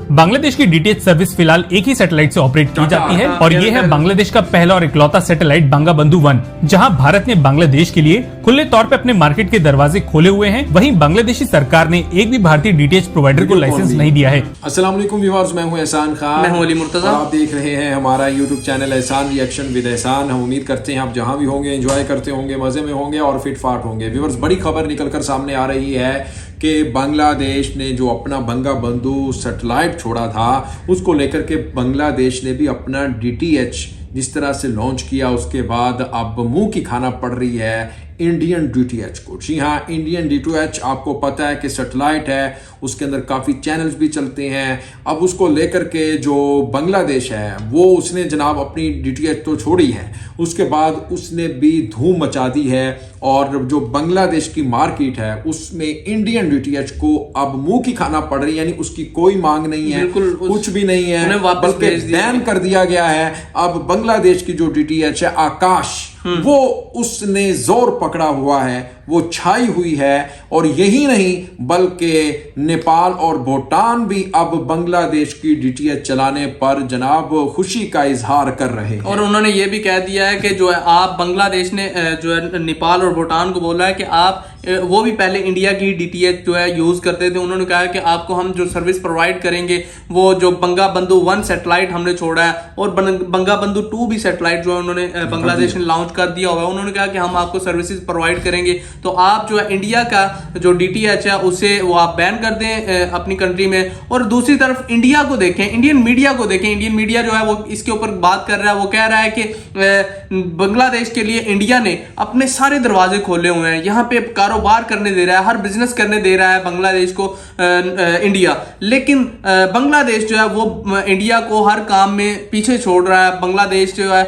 बांग्लादेश की DTH service फिलहाल एक ही सैटेलाइट से ऑपरेट की जाती है और ये है बांग्लादेश का पहला और इकलौता सैटेलाइट बंगाबंधु 1, जहां भारत ने बांग्लादेश के लिए खुले तौर पे अपने मार्केट के दरवाजे खोले हुए हैं। वहीं बांग्लादेशी सरकार ने एक भी भारतीय डीटीएच प्रोवाइडर को लाइसेंस नहीं दिया है। अस्सलाम वालेकुम व्यूअर्स, मैं हूं एहसान खान। मैं हूं अली मुर्तजा। आप देख रहे हैं हमारा यूट्यूब चैनल एहसान रिएक्शन विद एहसान। हम उम्मीद करते हैं आप जहां भी होंगे एंजॉय करते होंगे, मजे में होंगे और फिट फाट होंगे। व्यूअर्स, बड़ी खबर निकलकर सामने आ रही है कि बांग्लादेश ने जो अपना बंगाबंधु सैटेलाइट छोड़ा था, उसको लेकर के बांग्लादेश ने भी अपना डीटीएच जिस तरह से लॉन्च किया, उसके बाद अब मुंह की खाना पड़ रही है इंडियन डीटीएच को। जी हाँ, इंडियन डीटीएच आपको पता है कि सैटेलाइट है, उसके अंदर काफ़ी चैनल्स भी चलते हैं। अब उसको लेकर के जो बांग्लादेश है वो उसने जनाब अपनी डीटीएच तो छोड़ी है, उसके बाद उसने भी धूम मचा दी है और जो बांग्लादेश की मार्केट है उसमें इंडियन डीटीएच को अब मुंह की खाना पड़ रही है। यानी उसकी कोई मांग नहीं है, कुछ भी नहीं है, बल्कि बैन कर दिया गया है। अब बांग्लादेश की जो डीटीएच है आकाश, वो उसने जोर पकड़ा हुआ है, वो छाई हुई है। और यही नहीं बल्कि नेपाल और भूटान भी अब बांग्लादेश की डीटीएच चलाने पर जनाब खुशी का इजहार कर रहे हैं। और उन्होंने ये भी कह दिया है कि जो है आप बांग्लादेश ने जो है नेपाल और भूटान को बोला है कि आप वो भी पहले इंडिया की डीटीएच जो है यूज करते थे। उन्होंने कहा कि आपको हम जो सर्विस प्रोवाइड करेंगे वो जो बंगाबंधु 1 सैटेलाइट हमने छोड़ा है और बंगाबंधु 2 भी सैटेलाइट जो है उन्होंने बांग्लादेश ने लॉन्च कर दिया हुआ है। उन्होंने कहा कि हम आपको सर्विसेज प्रोवाइड करेंगे, तो आप जो है इंडिया का जो डीटीएच है उसे वो आप बैन कर दें अपनी कंट्री में। और दूसरी तरफ इंडिया को देखें, इंडियन मीडिया को देखें। इंडियन मीडिया जो है वो इसके ऊपर बात कर रहा है, वो कह रहा है कि बांग्लादेश के लिए इंडिया ने अपने सारे दरवाजे खोले हुए हैं, यहाँ पे कारोबार करने दे रहा है, हर बिजनेस करने दे रहा है बांग्लादेश को इंडिया। लेकिन बांग्लादेश जो है वो इंडिया को हर काम में पीछे छोड़ रहा है। बांग्लादेश जो है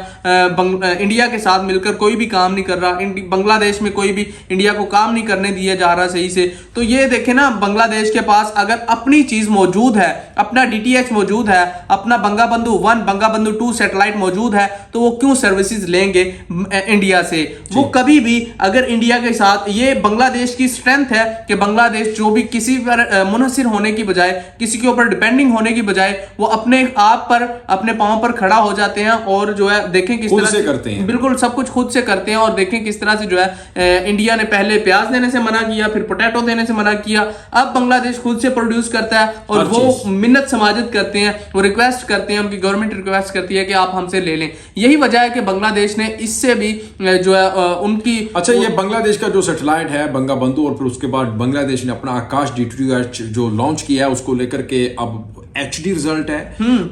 इंडिया के साथ मिलकर कोई भी काम नहीं कर रहा। बांग्लादेश में कोई भी इंडिया को काम नहीं करने दिया जा रहा सही से। तो ये देखें ना, बांग्लादेश के पास अगर अपनी चीज मौजूद है, अपना डीटीएच मौजूद है, अपना बंगाबंधु 1 बंगाबंधु 2 सैटेलाइट मौजूद है, तो वो क्यों सर्विसेज लेंगे इंडिया से? वो कभी भी अगर इंडिया के साथ, ये बांग्लादेश की स्ट्रेंथ है कि बांग्लादेश जो भी किसी पर मुनहसिर होने की बजाय, किसी के ऊपर डिपेंडिंग होने की बजाय, वो अपने आप पर, अपने पांव पर खड़ा हो जाते हैं और जो है देखें किस तरह से करते हैं। बिल्कुल सब कुछ खुद से करते हैं। और देखें किस तरह से जो है इंडिया ने पहले प्याज देने से मना किया, फिर पोटैटो देने से मना किया, अब बांग्लादेश खुद से प्रोड्यूस करता है और वो मिन्नत समाजत करते हैं, वो रिक्वेस्ट करते हैं, उनकी गवर्नमेंट रिक्वेस्ट करती है कि आप हमसे ले लें। यही वजह है कि बांग्लादेश ने इससे भी जो है उनकी ये बांग्लादेश का जो सैटेलाइट है बंगाबंधु, और फिर उसके बाद बांग्लादेश ने अपना आकाश डीटीएच जो लॉन्च किया है, उसको लेकर के अब HD रिजल्ट है।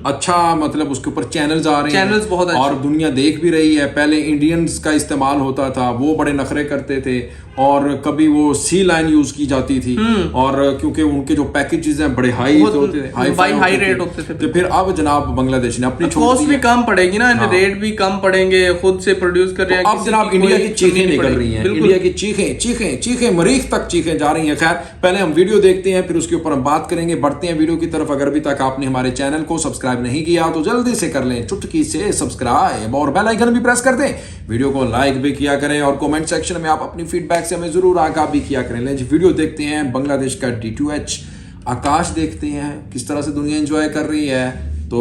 अच्छा, मतलब उसके ऊपर चैनल्स आ रहे हैं, चैनल्स बहुत अच्छे, और दुनिया देख भी रही है। पहले इंडियंस का इस्तेमाल होता था, वो बड़े नखरे करते थे और कभी वो सी लाइन यूज की जाती थी, और क्योंकि उनके जो पैकेजेस हैं बड़े हाई होते थे, हाई रेट होते थे। तो फिर अब जनाब बांग्लादेश ने अपनी कॉस्ट भी कम पड़ेगी ना, रेट भी कम पड़ेंगे, खुद से प्रोड्यूस कर रहे हैं। अब जनाब इंडिया की चीखें निकल रही हैं, इंडिया की चीखें मरीख तक चीखें जा रही हैं। खैर, पहले हम वीडियो देखते हैं, फिर उसके ऊपर हम बात करेंगे। बढ़ते हैं वीडियो की तरफ। अगर अभी तक आपने हमारे चैनल को सब्सक्राइब नहीं किया तो जल्दी से कर लें, चुटकी से सब्सक्राइब, और बेल आइकन भी प्रेस कर दें। वीडियो को लाइक भी किया करें और कमेंट सेक्शन में आप अपनी फीडबैक से हमें जरूर आगाह भी किया करें। वीडियो देखते हैं, बांग्लादेश का डीटीएच आकाश देखते हैं किस तरह से दुनिया एंजॉय कर रही है। तो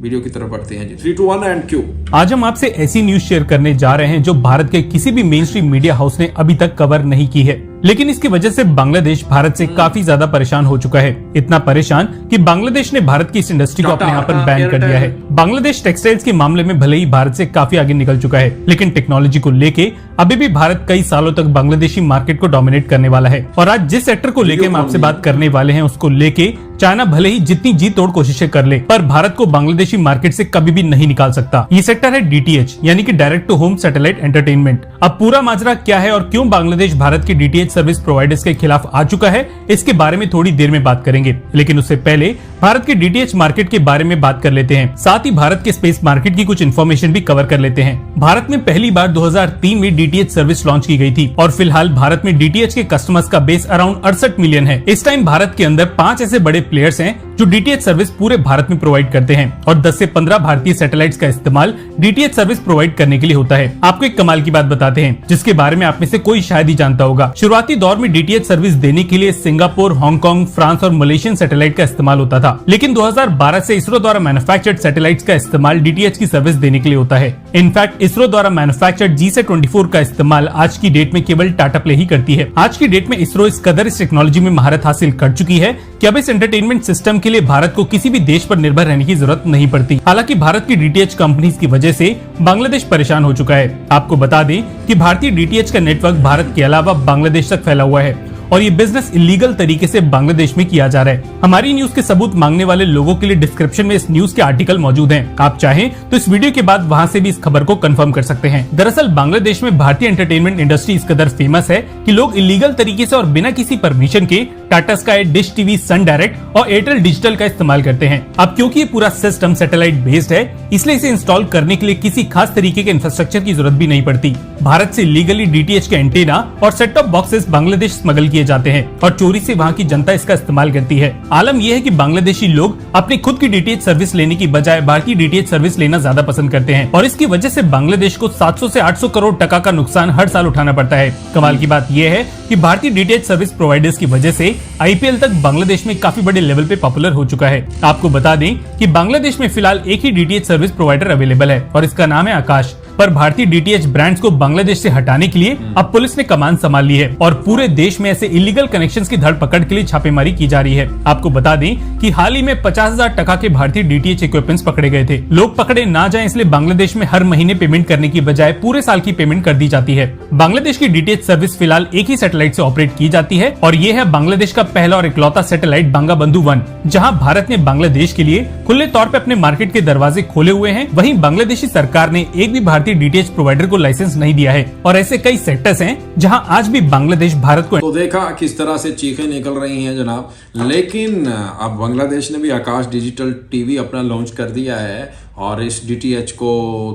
वीडियो की तरफ बढ़ते हैं जी। 3, 2, 1 एंड क्यू। आज हम आपसे ऐसी न्यूज शेयर करने जा रहे हैं जो भारत के किसी भी मेन स्ट्रीम मीडिया हाउस ने अभी तक कवर नहीं की है, लेकिन इसकी वजह से बांग्लादेश भारत से काफी ज्यादा परेशान हो चुका है। इतना परेशान कि बांग्लादेश ने भारत की इस इंडस्ट्री को अपने यहाँ पर बैन कर दिया है। बांग्लादेश टेक्सटाइल्स के मामले में भले ही भारत से काफी आगे निकल चुका है, लेकिन टेक्नोलॉजी को लेके अभी भी भारत कई सालों तक बांग्लादेशी मार्केट को डोमिनेट करने वाला है। और आज जिस सेक्टर को लेके हम आपसे बात करने वाले हैं, उसको लेके चाइना भले ही जितनी जी तोड़ कोशिशें कर ले, पर भारत को बांग्लादेशी मार्केट से कभी भी नहीं निकाल सकता। ये सेक्टर है डीटीएच, यानी कि direct to home satellite entertainment. अब पूरा माजरा क्या है और क्यों बांग्लादेश भारत की डीटीएच सर्विस प्रोवाइडर्स के खिलाफ आ चुका है, इसके बारे में थोड़ी देर में बात करेंगे। लेकिन उससे पहले भारत के डीटीएच मार्केट के बारे में बात कर लेते हैं, साथ ही भारत के स्पेस मार्केट की कुछ इन्फॉर्मेशन भी कवर कर लेते हैं। भारत में पहली बार 2003 में डीटीएच सर्विस लॉन्च की गई थी और फिलहाल भारत में डीटीएच के कस्टमर्स का बेस अराउंड 68 मिलियन है। इस टाइम भारत के अंदर 5 ऐसे बड़े प्लेयर्स हैं जो डीटीएच सर्विस पूरे भारत में प्रोवाइड करते हैं और 10 से 15 भारतीय सैटेलाइट्स का इस्तेमाल डीटीएच सर्विस प्रोवाइड करने के लिए होता है। आपको एक कमाल की बात बताते हैं जिसके बारे में आप में से कोई शायद ही जानता होगा। शुरुआती दौर में डीटीएच सर्विस देने के लिए सिंगापुर, हांगकांग, फ्रांस और मलेशियन सैटेलाइट का इस्तेमाल होता था, था, लेकिन 2012 से इसरो द्वारा मैन्युफैक्चर्ड सैटेलाइट्स का इस्तेमाल डीटीएच की सर्विस देने के लिए होता है। इनफैक्ट इसरो द्वारा मैन्युफैक्चर्ड GSAT-24 का इस्तेमाल आज की डेट में केवल टाटा प्ले ही करती है। आज की डेट में इसरो इस कदर इस टेक्नोलॉजी में महारत हासिल कर चुकी है कि अब इस एंटरटेनमेंट सिस्टम के लिए भारत को किसी भी देश पर निर्भर रहने की जरूरत नहीं पड़ती। हालांकि भारत की डीटीएच कंपनीज की वजह से बांग्लादेश परेशान हो चुका है। आपको बता दें कि भारतीय डीटीएच का नेटवर्क भारत के अलावा बांग्लादेश तक फैला हुआ है और ये बिजनेस इलीगल तरीके से बांग्लादेश में किया जा रहा है। हमारी न्यूज के सबूत मांगने वाले लोगों के लिए डिस्क्रिप्शन में इस न्यूज के आर्टिकल मौजूद हैं। आप चाहें तो इस वीडियो के बाद वहां से भी इस खबर को कंफर्म कर सकते हैं। दरअसल बांग्लादेश में भारतीय एंटरटेनमेंट इंडस्ट्री इस कदर फेमस है कि लोग इलीगल तरीके से और बिना किसी परमिशन के Tata sky, dish TV, Sun Direct और एयरटेल डिजिटल का इस्तेमाल करते हैं। अब क्योंकि ये पूरा सिस्टम सैटेलाइट बेस्ड है, इसलिए इसे इंस्टॉल करने के लिए किसी खास तरीके के इंफ्रास्ट्रक्चर की जरूरत भी नहीं पड़ती। भारत से लीगली डीटीएच के एंटीना और set top boxes Bangladesh smuggle किए जाते हैं और चोरी से वहां की जनता इसका इस्तेमाल करती है। आलम यह है कि बांग्लादेशी लोग अपनी खुद की डीटीएच सर्विस लेने की बजाय भारतीय डीटीएच सर्विस लेना ज्यादा पसंद करते हैं और इसकी वजह से बांग्लादेश को 700 से 800 करोड़ टका का नुकसान हर साल उठाना पड़ता है। कमाल की बात यह है कि भारतीय डीटीएच सर्विस प्रोवाइडर्स की वजह से आईपीएल तक बांग्लादेश में काफी बड़े लेवल पे पॉपुलर हो चुका है। आपको बता दें कि बांग्लादेश में फिलहाल एक ही डीटीएच सर्विस प्रोवाइडर अवेलेबल है और इसका नाम है आकाश। पर भारतीय डीटीएच ब्रांड्स को बांग्लादेश से हटाने के लिए अब पुलिस ने कमान संभाल ली है और पूरे देश में ऐसे इलीगल कनेक्शंस की धरपकड़ के लिए छापेमारी की जा रही है। आपको बता दें कि हाल ही में 50,000 टका के भारतीय डीटीएच इक्विपमेंट्स पकड़े गए थे। लोग पकड़े ना जाएं इसलिए बांग्लादेश में हर महीने पेमेंट करने की बजाय पूरे साल की पेमेंट कर दी जाती है। बांग्लादेश की डीटीएच सर्विस फिलहाल एक ही सैटेलाइट से ऑपरेट की जाती है और ये है बांग्लादेश का पहला और इकलौता सैटेलाइट बंगाबंधु 1, जहाँ भारत ने बांग्लादेश के लिए खुले तौर पर अपने मार्केट के दरवाजे खोले हुए हैं। वहीं बांग्लादेशी सरकार ने एक भी भारतीय डीटीएच प्रोवाइडर को लाइसेंस नहीं दिया है और ऐसे कई सेक्टर्स हैं जहां आज भी बांग्लादेश भारत को। तो देखा किस तरह से चीखें निकल रही हैं जनाब। लेकिन अब बांग्लादेश ने भी आकाश डिजिटल टीवी अपना लॉन्च कर दिया है और इस डीटीएच को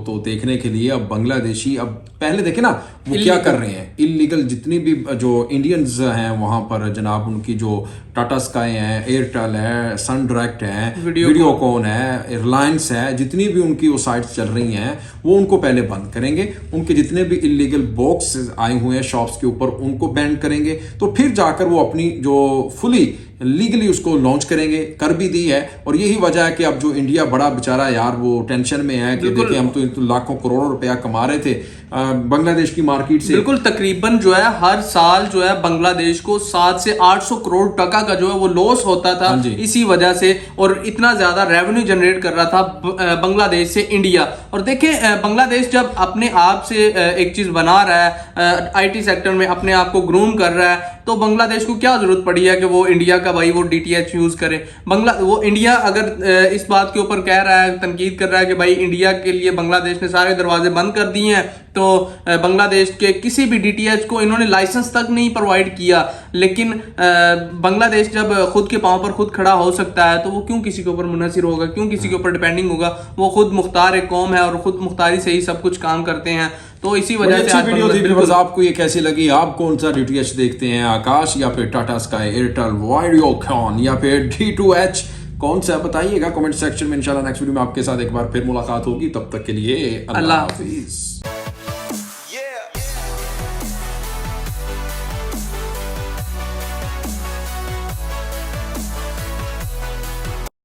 तो देखने के लिए अब बांग्लादेशी, अब पहले देखे ना वो क्या कर रहे हैं, इलीगल जितनी भी जो इंडियंस हैं वहां पर जनाब, उनकी जो टाटा स्काई है, एयरटेल है, सन डायरेक्ट है, वीडियोकॉन है, रिलायंस है, जितनी भी उनकी वो साइट्स चल रही हैं वो उनको पहले बंद करेंगे। उनके जितने भी इलीगल बॉक्स आए हुए हैं शॉप्स के ऊपर उनको बैन करेंगे, तो फिर जाकर वो अपनी जो फुली लीगली उसको लॉन्च करेंगे। कर भी दी है और यही वजह है कि अब जो इंडिया बड़ा बेचारा यार वो टेंशन में है कि देखिए हम तो लाखों करोड़ों रुपया कमा रहे थे बांग्लादेश की मार्केट से। बिल्कुल, तकरीबन जो है हर साल जो है बांग्लादेश को 700 से 800 करोड़ टका का जो है वो लॉस होता था इसी वजह से, और इतना ज्यादा रेवेन्यू जनरेट कर रहा था बांग्लादेश से इंडिया। और देखें बांग्लादेश जब अपने आप से एक चीज बना रहा है, आईटी सेक्टर में अपने आप को ग्रूम कर रहा है, तो बांग्लादेश को क्या जरूरत पड़ी है कि वो इंडिया का भाई वो डीटीएच यूज करे। वो इंडिया अगर इस बात के ऊपर कह रहा है, तनकीद कर रहा है कि भाई इंडिया के लिए बांग्लादेश ने सारे दरवाजे बंद कर दिए हैं, तो बांग्लादेश के किसी भी डीटीएच को इन्होंने लाइसेंस तक नहीं प्रोवाइड किया। लेकिन बांग्लादेश जब खुद के पांव पर खुद खड़ा हो सकता है तो वो क्यों किसी के ऊपर मुनहसिर होगा, क्यों किसी के ऊपर डिपेंडिंग होगा। वो खुद मुख्तार एक कौम है और खुद मुख्तारी से ही सब कुछ काम करते हैं। तो इसी वजह से वीडियो थी व्यूअर्स, आपको ये कैसी लगी? आप कौन सा डीटीएच देखते हैं, आकाश या फिर टाटा स्काई, एयरटेल, वीडियोकॉन या फिर D2H, कौन सा बताइएगा कमेंट सेक्शन में। इंशाल्लाह नेक्स्ट वीडियो में आपके साथ एक बार फिर मुलाकात होगी, तब तक के लिए अल्लाह हाफिज।